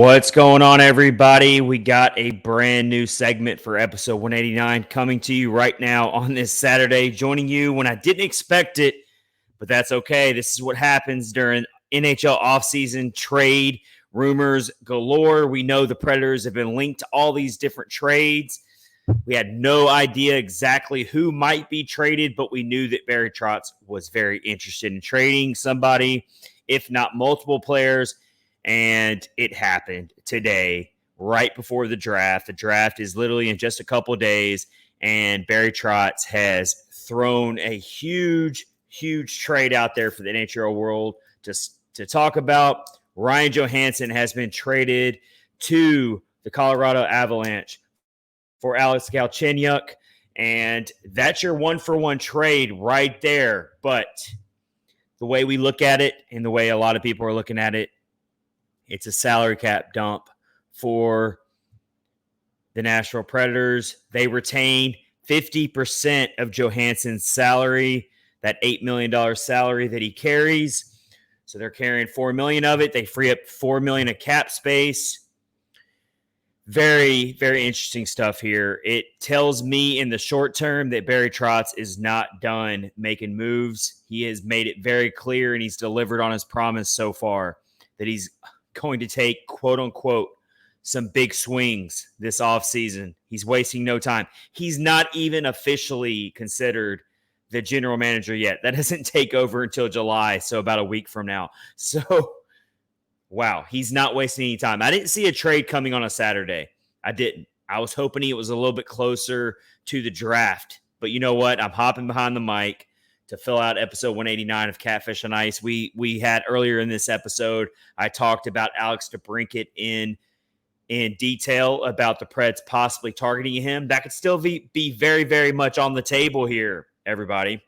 What's going on, everybody? We got a brand new segment for episode 189 coming to you right now on this Saturday, joining you when I didn't expect it, but that's okay. This is what happens during NHL offseason trade rumors galore. We know the Predators have been linked to all these different trades. We had no idea exactly who might be traded, but we knew that Barry Trotz was very interested in trading somebody, if not multiple players. And it happened today, right before the draft. The draft is literally in just a couple of days, and Barry Trotz has thrown a huge trade out there for the NHL world to talk about. Ryan Johansen has been traded to the Colorado Avalanche for Alex Galchenyuk, and that's your one-for-one trade right there. But the way we look at it and the way a lot of people are looking at it, it's a salary cap dump for the Nashville Predators. They retain 50% of Johansen's salary, that $8 million salary that he carries. So they're carrying $4 million of it. They free up $4 million of cap space. Very, very interesting stuff here. It tells me in the short term that Barry Trotz is not done making moves. He has made it very clear, and he's delivered on his promise so far that he's going to take, quote unquote, some big swings this offseason. He's wasting no time. He's not even officially considered the general manager yet. That doesn't take over until July, so about a week from now. So, wow, he's not wasting any time. I didn't see a trade coming on a Saturday. I didn't. I was hoping it was a little bit closer to the draft. But you know what? I'm hopping behind the mic to fill out episode 189 of Catfish on Ice. We had earlier in this episode, I talked about Alex DeBrincat in detail about the Preds possibly targeting him. That could still be very, very much on the table here, everybody.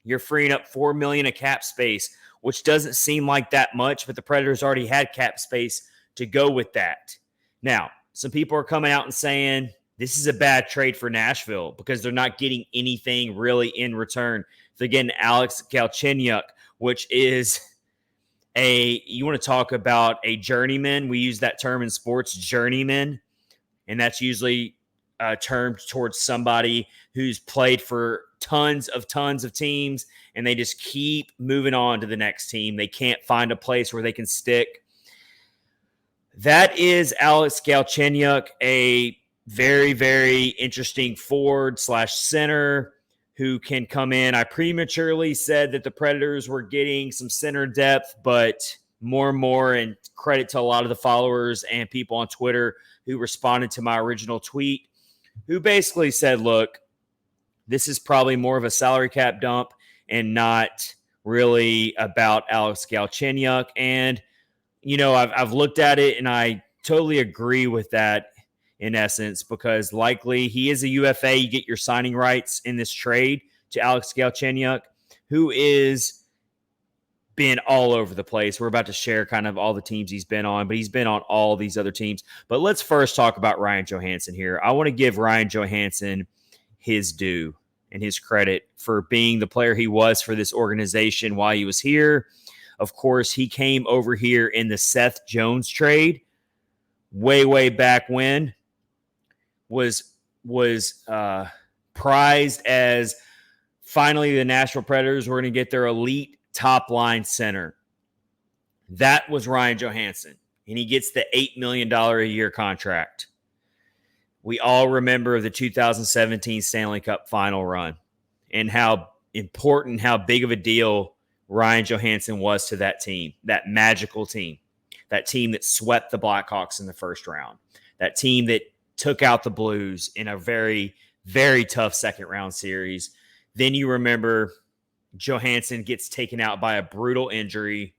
You're freeing up $4 million of cap space, which doesn't seem like that much, but the Predators already had cap space to go with that. Now, some people are coming out and saying this is a bad trade for Nashville because they're not getting anything really in return. They're getting Alex Galchenyuk, which is you want to talk about a journeyman. We use that term in sports, journeyman, and that's usually a term towards somebody who's played for tons of teams, and they just keep moving on to the next team. They can't find a place where they can stick. That is Alex Galchenyuk, a very, very interesting forward / center who can come in. I prematurely said that the Predators were getting some center depth, but more and more, and credit to a lot of the followers and people on Twitter who responded to my original tweet, who basically said, look, this is probably more of a salary cap dump and not really about Alex Galchenyuk. And, you know, I've looked at it and I totally agree with that in essence, because likely he is a UFA. You get your signing rights in this trade to Alex Galchenyuk, who is been all over the place. We're about to share kind of all the teams he's been on, but he's been on all these other teams. But let's first talk about Ryan Johansen here. I want to give Ryan Johansen his due and his credit for being the player he was for this organization while he was here. Of course, he came over here in the Seth Jones trade way back when, was prized as finally the Nashville Predators were going to get their elite top-line center. That was Ryan Johansen, and he gets the $8 million a year contract. We all remember the 2017 Stanley Cup final run and how important, how big of a deal Ryan Johansen was to that team, that magical team, that team that swept the Blackhawks in the first round, that team that took out the Blues in a very, very tough second-round series. Then you remember Johansen gets taken out by a brutal injury.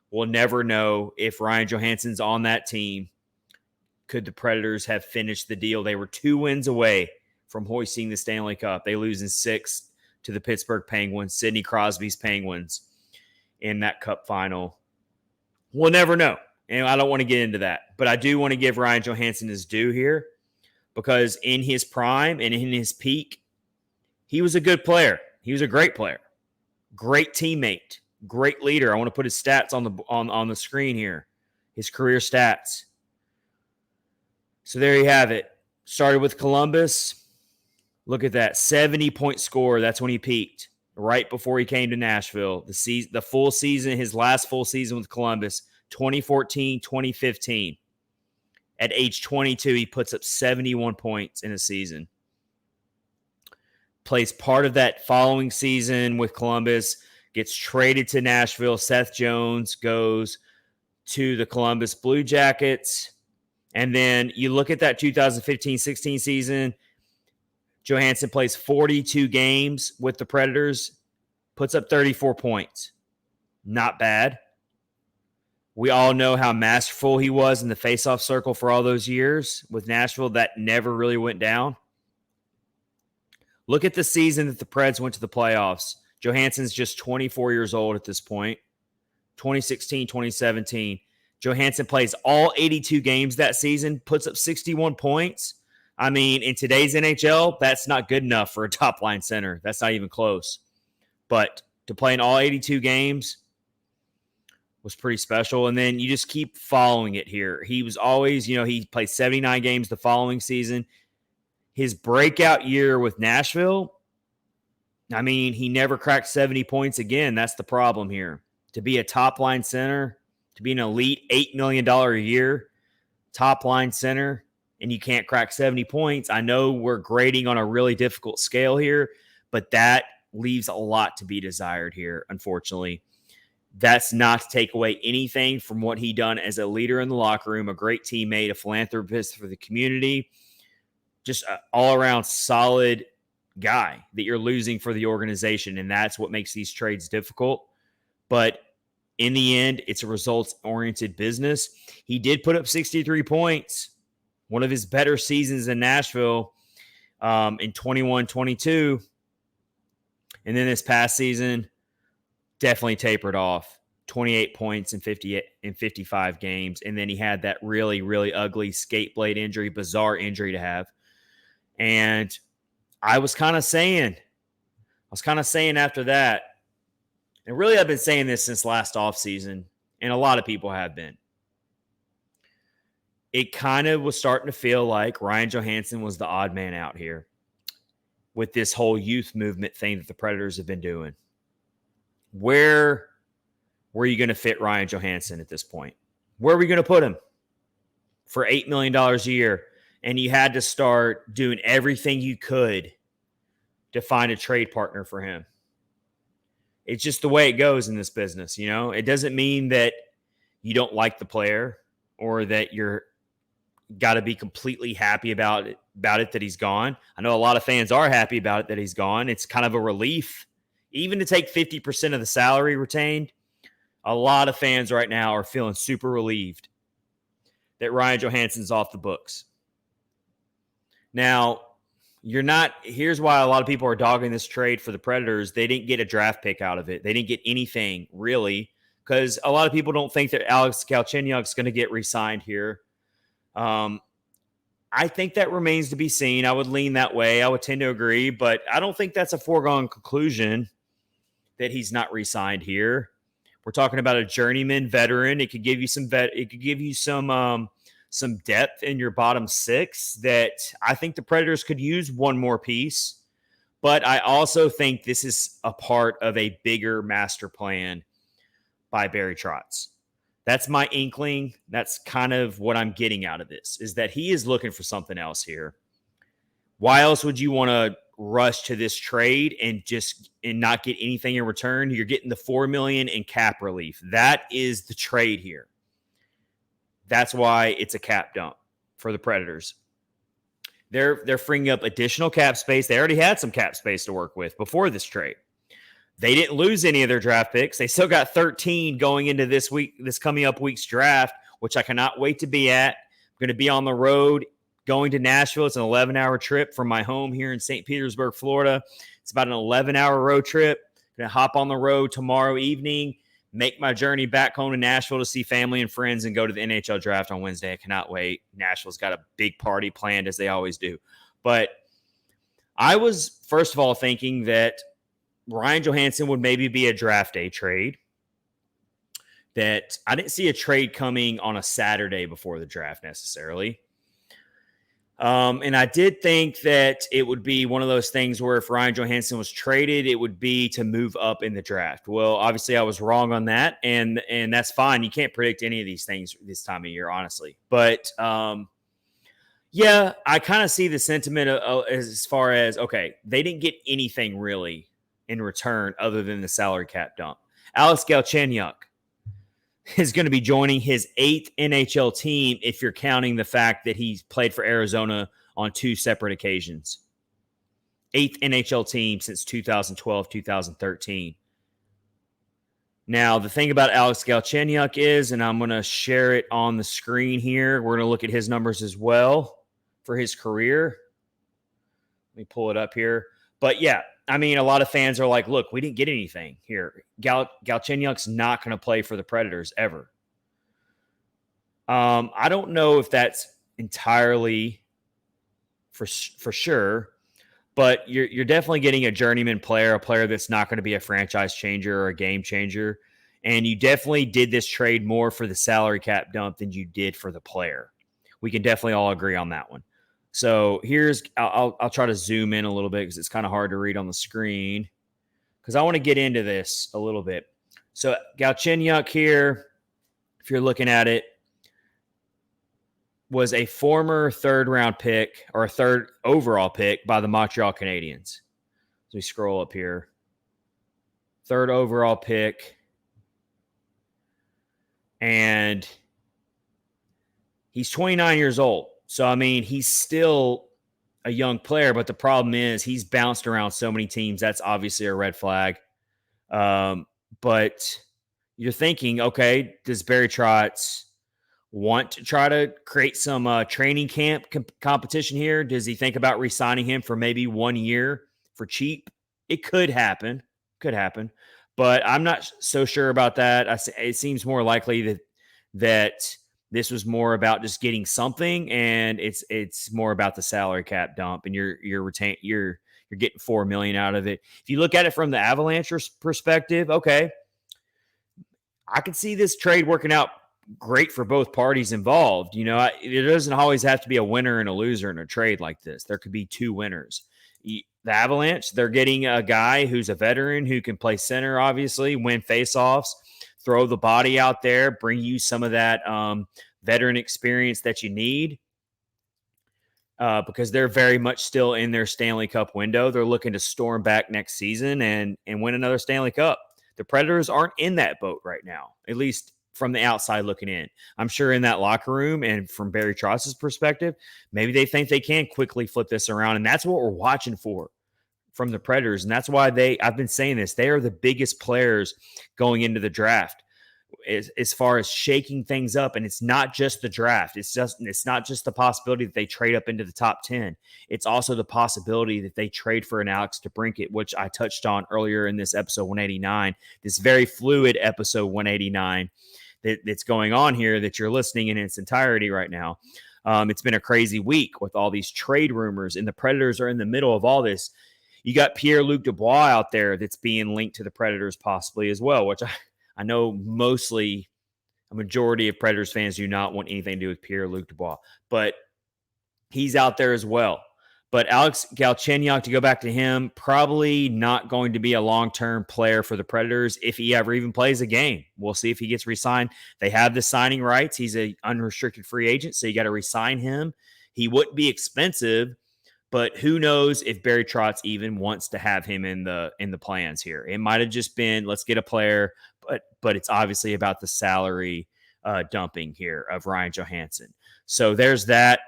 We'll never know if Ryan Johansen's on that team. Could the Predators have finished the deal? They were 2 wins away from hoisting the Stanley Cup. They lose in 6 to the Pittsburgh Penguins, Sidney Crosby's Penguins, in that Cup final. We'll never know, and I don't want to get into that. But I do want to give Ryan Johansen his due here, because in his prime and in his peak, he was a good player. He was a great player, great teammate, great leader. I want to put his stats on the screen here. his career stats. So there you have it. Started with Columbus. Look at that, 70-point score. That's when he peaked, right before he came to Nashville. The full season, his last full season with Columbus, 2014, 2015. At age 22, he puts up 71 points in a season. Plays part of that following season with Columbus, gets traded to Nashville. Seth Jones goes to the Columbus Blue Jackets. And then you look at that 2015-16 season, Johansen plays 42 games with the Predators, puts up 34 points. Not bad. We all know how masterful he was in the faceoff circle for all those years with Nashville. That never really went down. Look at the season that the Preds went to the playoffs. Johansen's just 24 years old at this point. 2016, 2017. Johansen plays all 82 games that season, puts up 61 points. I mean, in today's NHL, that's not good enough for a top-line center. That's not even close. But to play in all 82 games was pretty special. And then you just keep following it here. He was always, he played 79 games the following season. His breakout year with Nashville, I mean, he never cracked 70 points again. That's the problem here. To be a top-line center, to be an elite $8 million a year top-line center, and you can't crack 70 points, I know we're grading on a really difficult scale here, but that leaves a lot to be desired here, unfortunately. That's not to take away anything from what he done as a leader in the locker room, a great teammate, a philanthropist for the community, just an all-around solid guy that you're losing for the organization, and that's what makes these trades difficult. But in the end, it's a results-oriented business. He did put up 63 points, one of his better seasons in Nashville in 21-22. And then this past season, definitely tapered off. 28 points in 55 games. And then he had that really, really ugly skate blade injury, bizarre injury to have. And I was kind of saying after that, and really I've been saying this since last offseason, and a lot of people have been. It kind of was starting to feel like Ryan Johansen was the odd man out here with this whole youth movement thing that the Predators have been doing. Where were you going to fit Ryan Johansen at this point? Where are we going to put him for $8 million a year? And you had to start doing everything you could to find a trade partner for him. It's just the way it goes in this business, It doesn't mean that you don't like the player or that you're got to be completely happy about it that he's gone. I know a lot of fans are happy about it that he's gone. It's kind of a relief. Even to take 50% of the salary retained, a lot of fans right now are feeling super relieved that Ryan Johansen's off the books. Now, here's why a lot of people are dogging this trade for the Predators. They didn't get a draft pick out of it. They didn't get anything, really, because a lot of people don't think that Alex Galchenyuk is going to get re-signed here. I think that remains to be seen. I would lean that way. I would tend to agree, but I don't think that's a foregone conclusion that he's not re-signed here. We're talking about a journeyman veteran. It could give you some depth in your bottom six that I think the Predators could use one more piece. But I also think this is a part of a bigger master plan by Barry Trotz. That's my inkling. That's kind of what I'm getting out of this, is that he is looking for something else here. Why else would you want to rush to this trade and not get anything in return? You're getting the $4 million in cap relief. That is the trade here. That's why it's a cap dump for the Predators. They're freeing up additional cap space. They already had some cap space to work with before this trade. They didn't lose any of their draft picks. They still got 13 going into this coming up week's draft, which I cannot wait to be at. I'm going to be on the road going to Nashville. It's an 11-hour trip from my home here in St. Petersburg, Florida. It's about an 11-hour road trip. I'm going to hop on the road tomorrow evening, make my journey back home to Nashville to see family and friends, and go to the NHL Draft on Wednesday. I cannot wait. Nashville's got a big party planned, as they always do. But I was, first of all, thinking that Ryan Johansen would maybe be a draft day trade. that I didn't see a trade coming on a Saturday before the draft necessarily. And I did think that it would be one of those things where if Ryan Johansen was traded, it would be to move up in the draft. Well, obviously I was wrong on that, and that's fine. You can't predict any of these things this time of year, honestly. But yeah, I kind of see the sentiment as far as, okay, they didn't get anything really in return other than the salary cap dump. Alex Galchenyuk is going to be joining his 8th NHL team if you're counting the fact that he's played for Arizona on 2 separate occasions. 8th NHL team since 2012, 2013. Now, the thing about Alex Galchenyuk is, and I'm going to share it on the screen here, we're going to look at his numbers as well for his career. Let me pull it up here. But yeah, I mean, a lot of fans are like, look, we didn't get anything here. Galchenyuk's not going to play for the Predators ever. I don't know if that's entirely for sure, but you're definitely getting a journeyman player, a player that's not going to be a franchise changer or a game changer. And you definitely did this trade more for the salary cap dump than you did for the player. We can definitely all agree on that one. So I'll try to zoom in a little bit because it's kind of hard to read on the screen because I want to get into this a little bit. So Galchenyuk here, if you're looking at it, was a former 3rd round pick or a 3rd overall pick by the Montreal Canadiens. As we scroll up here, 3rd overall pick, and he's 29 years old. So, I mean, he's still a young player, but the problem is he's bounced around so many teams. That's obviously a red flag. But you're thinking, okay, does Barry Trotz want to try to create some training camp competition here? Does he think about re-signing him for maybe 1 year for cheap? It could happen. But I'm not so sure about that. It seems more likely that this was more about just getting something, and it's more about the salary cap dump, and you're getting $4 million out of it. If you look at it from the Avalanche perspective, okay, I can see this trade working out great for both parties involved. You know, it doesn't always have to be a winner and a loser in a trade like this. There could be 2 winners. The Avalanche, they're getting a guy who's a veteran who can play center, obviously, win faceoffs, throw the body out there, bring you some of that veteran experience that you need because they're very much still in their Stanley Cup window. They're looking to storm back next season and win another Stanley Cup. The Predators aren't in that boat right now, at least from the outside looking in. I'm sure in that locker room and from Barry Trotz's perspective, maybe they think they can quickly flip this around, and that's what we're watching for from the Predators. And that's why I've been saying this, they are the biggest players going into the draft as far as shaking things up. And it's not just the draft. It's not just the possibility that they trade up into the top 10. It's also the possibility that they trade for an Alex DeBrincat, which I touched on earlier in this episode 189, this very fluid episode 189 that's going on here that you're listening in its entirety right now. It's been a crazy week with all these trade rumors, and the Predators are in the middle of all this. You got Pierre-Luc Dubois out there that's being linked to the Predators possibly as well, which I know mostly a majority of Predators fans do not want anything to do with Pierre-Luc Dubois, but he's out there as well. But Alex Galchenyuk, to go back to him, probably not going to be a long-term player for the Predators if he ever even plays a game. We'll see if he gets re-signed. They have the signing rights. He's an unrestricted free agent, so you got to re-sign him. He wouldn't be expensive, but who knows if Barry Trotz even wants to have him in the plans here. It might have just been, let's get a player, but it's obviously about the salary dumping here of Ryan Johansen. So there's that.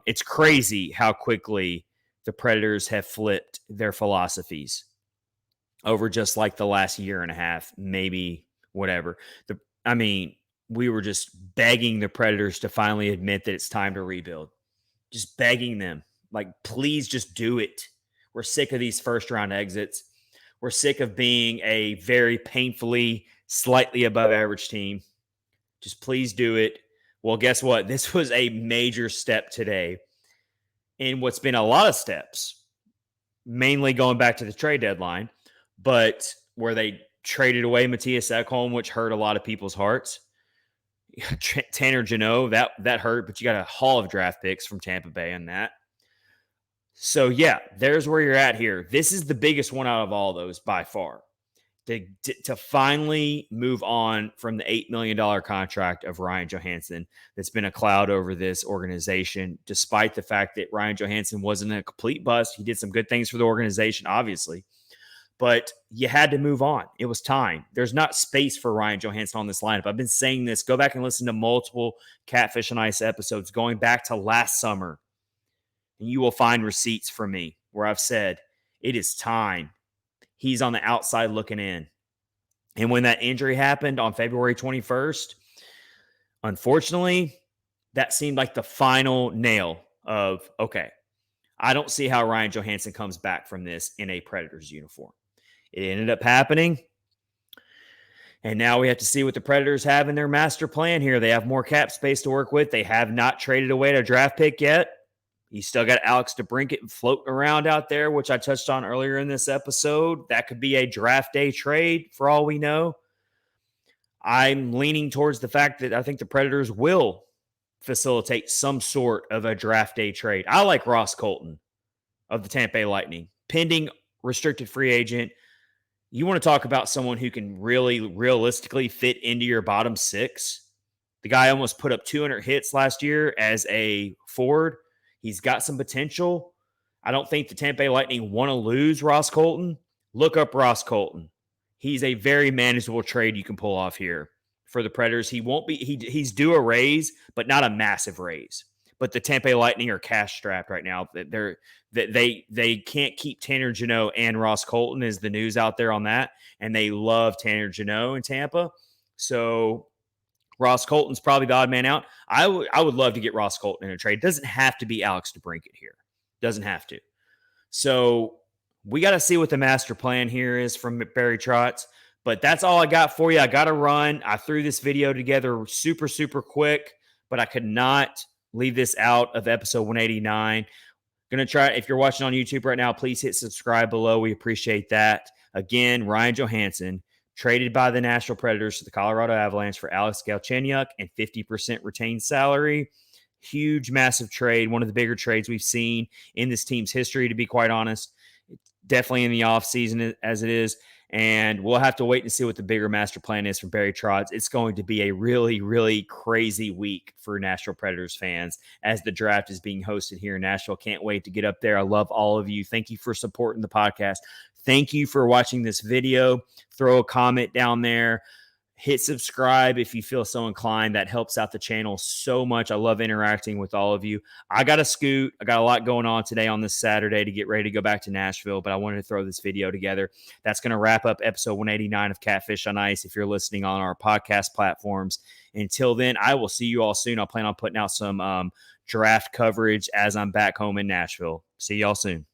It's crazy how quickly the Predators have flipped their philosophies over just like the last year and a half, maybe whatever. We were just begging the Predators to finally admit that it's time to rebuild. Just begging them. Like, please just do it. We're sick of these first-round exits. We're sick of being a very painfully slightly above average team. Just please do it. Well, guess what? This was a major step today in what's been a lot of steps, mainly going back to the trade deadline, but where they traded away Matthias Ekholm, which hurt a lot of people's hearts. Tanner Jeannot, that hurt, but you got a haul of draft picks from Tampa Bay on that. So, yeah, there's where you're at here. This is the biggest one out of all those by far. To finally move on from the $8 million contract of Ryan Johansen that's been a cloud over this organization, despite the fact that Ryan Johansen wasn't a complete bust. He did some good things for the organization, obviously, but you had to move on. It was time. There's not space for Ryan Johansen on this lineup. I've been saying this. Go back and listen to multiple Catfish on Ice episodes going back to last summer, and you will find receipts from me where I've said it is time. He's on the outside looking in. And when that injury happened on February 21st, unfortunately, that seemed like the final nail of, okay, I don't see how Ryan Johansen comes back from this in a Predators uniform. It ended up happening. And now we have to see what the Predators have in their master plan here. They have more cap space to work with. They have not traded away a draft pick yet. You still got Alex DeBrincat floating around out there, which I touched on earlier in this episode. That could be a draft day trade for all we know. I'm leaning towards the fact that I think the Predators will facilitate some sort of a draft day trade. I like Ross Colton of the Tampa Bay Lightning, pending restricted free agent. You want to talk about someone who can really realistically fit into your bottom six? The guy almost put up 200 hits last year as a forward. He's got some potential. I don't think the Tampa Bay Lightning want to lose Ross Colton. Look up Ross Colton. He's a very manageable trade you can pull off here for the Predators. He won't be. He's due a raise, but not a massive raise. But the Tampa Bay Lightning are cash strapped right now. They can't keep Tanner Jeannot and Ross Colton is the news out there on that, and they love Tanner Jeannot in Tampa. So Ross Colton's probably the odd man out. I would love to get Ross Colton in a trade. It doesn't have to be Alex DeBrincat here. Doesn't have to. So we got to see what the master plan here is from Barry Trotz. But that's all I got for you. I got to run. I threw this video together super, super quick, but I could not leave this out of episode 189. Going to try, if you're watching on YouTube right now, please hit subscribe below. We appreciate that. Again, Ryan Johansen, traded by the Nashville Predators to the Colorado Avalanche for Alex Galchenyuk and 50% retained salary. Huge, massive trade. One of the bigger trades we've seen in this team's history, to be quite honest. Definitely in the offseason as it is. And we'll have to wait and see what the bigger master plan is from Barry Trotz. It's going to be a really, really crazy week for Nashville Predators fans as the draft is being hosted here in Nashville. Can't wait to get up there. I love all of you. Thank you for supporting the podcast. Thank you for watching this video. Throw a comment down there. Hit subscribe if you feel so inclined. That helps out the channel so much. I love interacting with all of you. I got to scoot. I got a lot going on today on this Saturday to get ready to go back to Nashville, but I wanted to throw this video together. That's going to wrap up episode 189 of Catfish on Ice if you're listening on our podcast platforms. Until then, I will see you all soon. I'll plan on putting out some draft coverage as I'm back home in Nashville. See y'all soon.